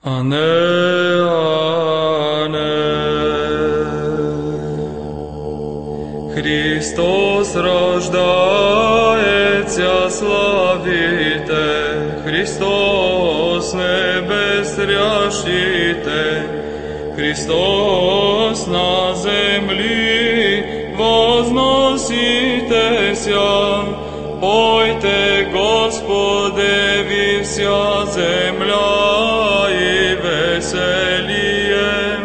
Ане, ане. Христос рождається, славіте, Христос небес рящите, Христос на землі возноситеся, пойте Господеві вся земля і веселіє,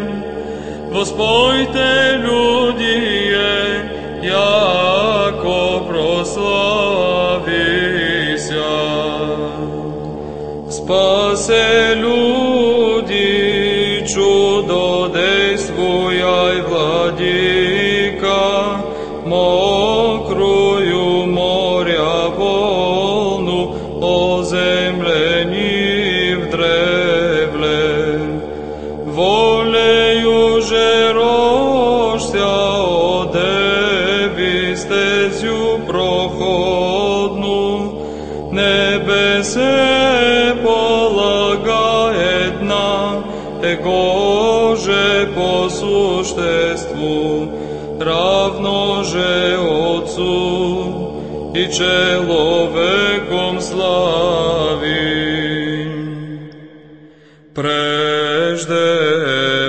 воспойте людіє, яко прославися. Спасе люди, чудо действуя, владика, мокрую моря волну оземлені вдревле. Волею же рожся, одеві стезю проходну, небесе полагає дна, того же по существу, равно же Отцу и человеком слави. Прежде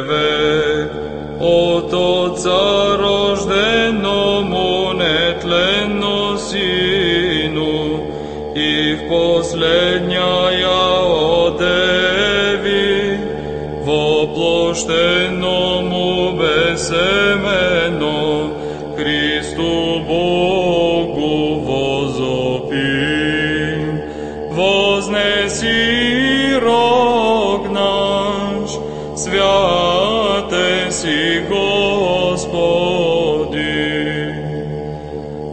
век от Отца рожденному нетленно Сину, и в последняя одеви воплощенному безсеменно Христу Богу возопим. Вознеси рог наш, святе си Господи.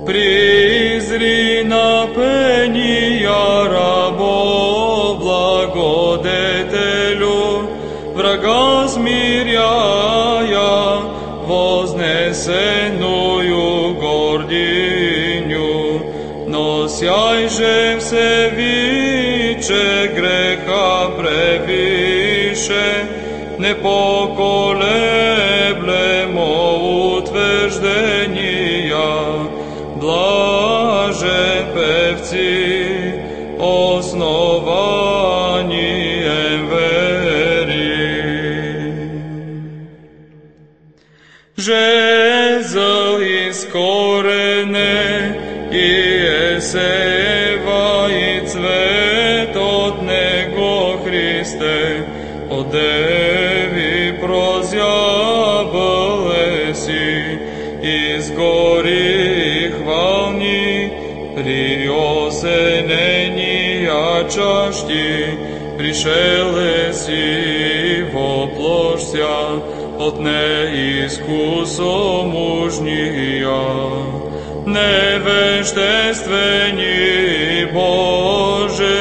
Призри на пения рабов благодетелю, врага смиряя, вознесенную гординю, носяй же все виче греха превише, не поколеблемо утверждения, блажен певці основанием вери. Жезл искорене и есева и цвет от него Христе, одеви прозяблеси, из гори хвални, при осенения чашти, пришелеси воплощся, от неискусо мужния, невеждествени Боже,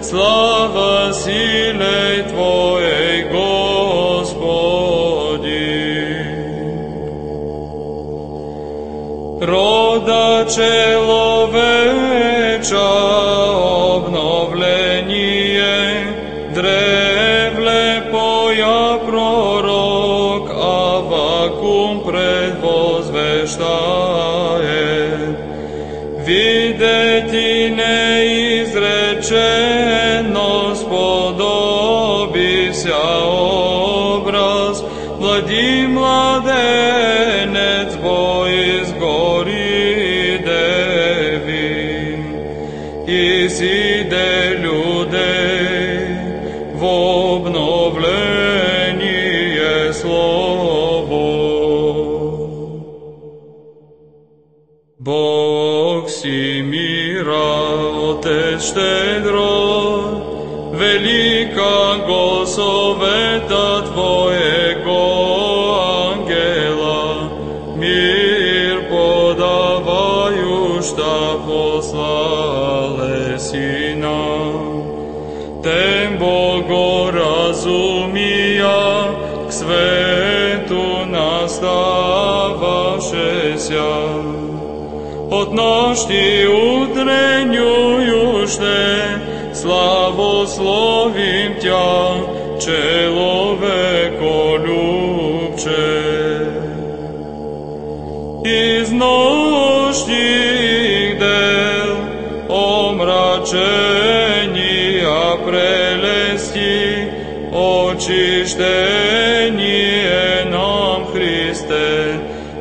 слава силе Твоей, Господи. Рода человеча обновление, древле поя пророк Авакум предвозвещает. Видеть и неизреченно сподобися образ, млади младенец бой из гори деви, и сиде людей в обновление слово. Бог си мира, Отец щедро, велика го совета Твоего ангела, мир подавающа послале Сина. Тем богоразумия к свету настававшеся, от ночи утреннююште, славословим Тя, človekoľúbče. Iz nočných del omračení a prelesti očištenie nám Christe,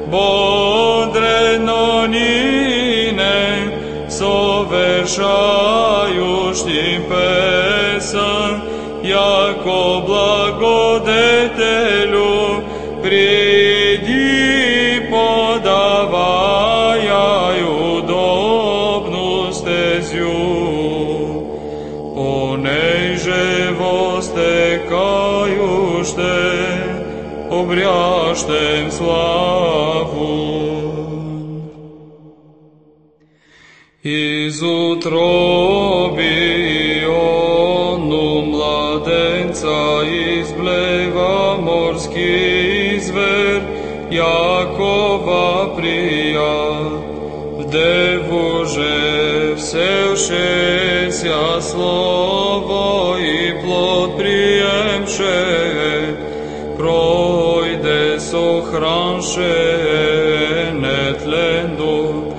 bodreno nine soveršajuš tim pesan, jako blagodetelju priди podavaja udobnu stezju, po nej živostekajušte objaštem slavu. Iz utrobi onu mladenca izbleva morski zver, Jakova prija, vdevuže всевшеся slovo i plod prijemše, projde sohranše netlendu,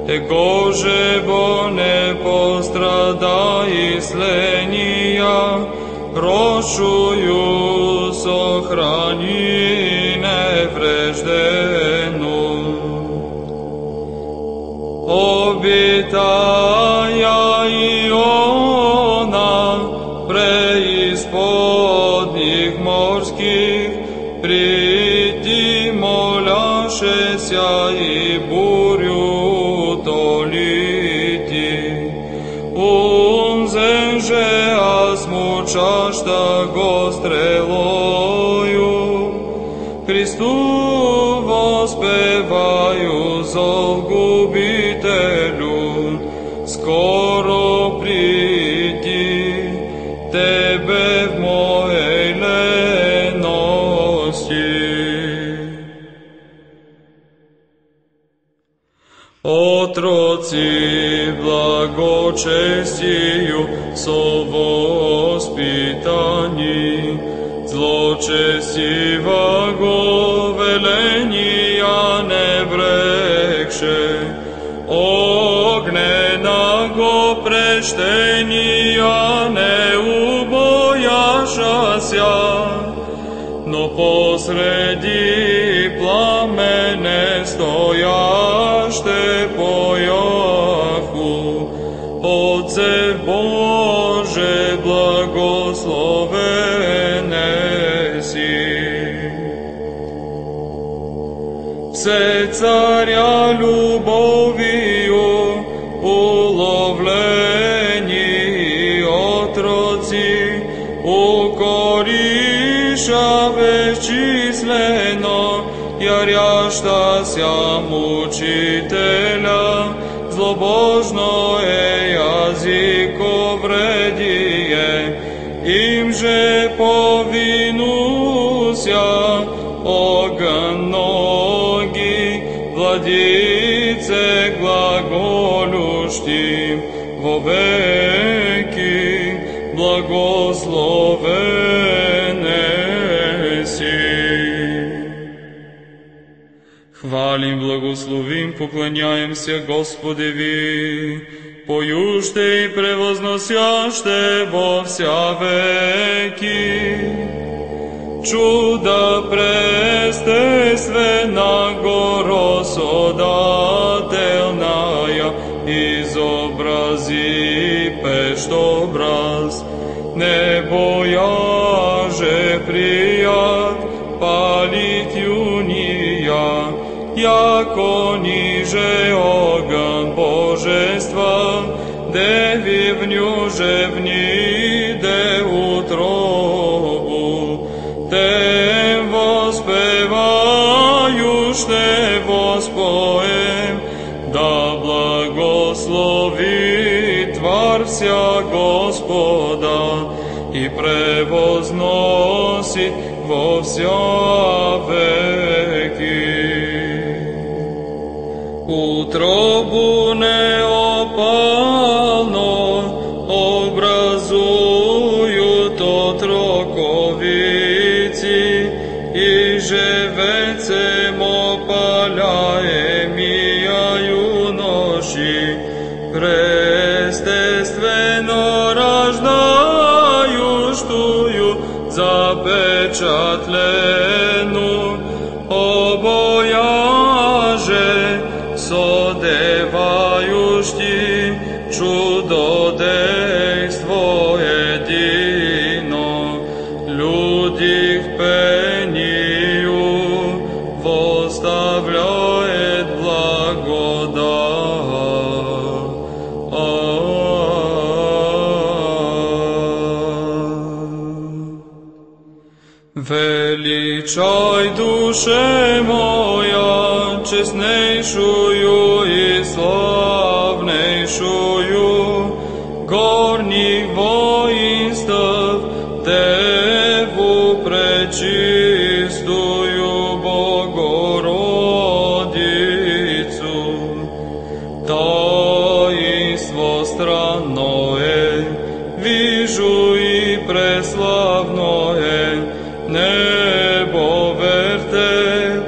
Егоже бо не пострада и сленija, рошую сохрани невреждену. Обитая и она преисподних морских, приди моляшеся и бурю unzenže a smučašta go strelою, Hristu vospevaju zol gubitelju, skoro pridi tebe v mojej lenosti. Otroci blagočestiju so vospitani, zločestivago velenija ne brekše, ognjenago preštenija ne ubojašasja, no posredi plamene stojašte pojahu, Otce Bože blagoslovene si. Vse carja ljuboviju ulovljeni otroci, ukoriša bezčisleno, jarjaštasja mučitelja, zlobožno je jaziko vredije, imže povinusja ogan nogi, vladice glagoluštim vo veki, blagoslovene si. Hvalim, blagoslovim, poklonjajem se Gospodevi, pojušte i prevoznosjašte vo vsja veki. Čuda preste sve na gorosodatelnaja, izobrazi peštobraz, ne bojaže prijat palit junija, jako niže ogan Božestva, devi v njuže vnide utrobu, tem vospevaju šte vospojem, da blagoslovi tvar vsja Gospoda i prevoznosi vo vsja veki. Utrobu neopalno obrazuju to trokovi віці, і живецем опаляє мія юноші, престественно рождаюш тую запечатлену, обояже содеваюш ти чудодейство едино, люди в пению восставляет благодать. Величай, душе моя, честнейшую и славнейшую, горних воинств, Деву пречистую Богородицу. Таинство странное вижу и преславное, небо вертеп,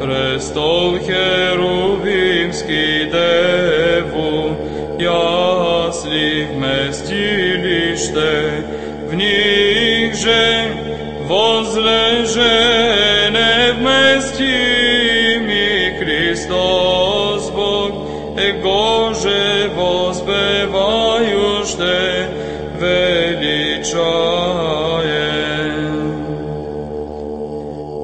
престол херувимский Деву, ясли вместилище, в них же возлежене вместимый Христос Бог, Его же воспевающе величаем.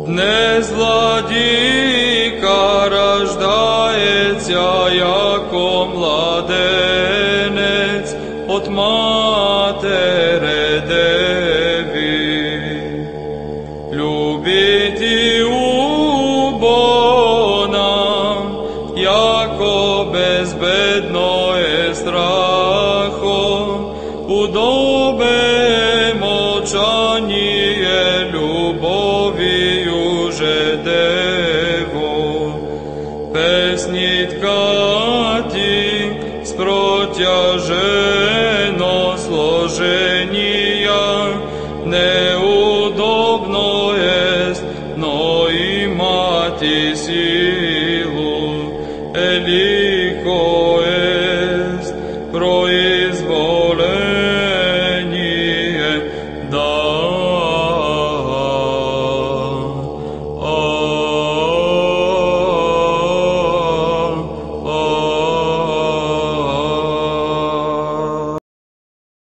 Днес владика рождается, яко младенец от матери Деви. Любите убона, яко безбедное страхом, удобе молчание любовью же Деву. Песнит Кати с протяжено сложения, не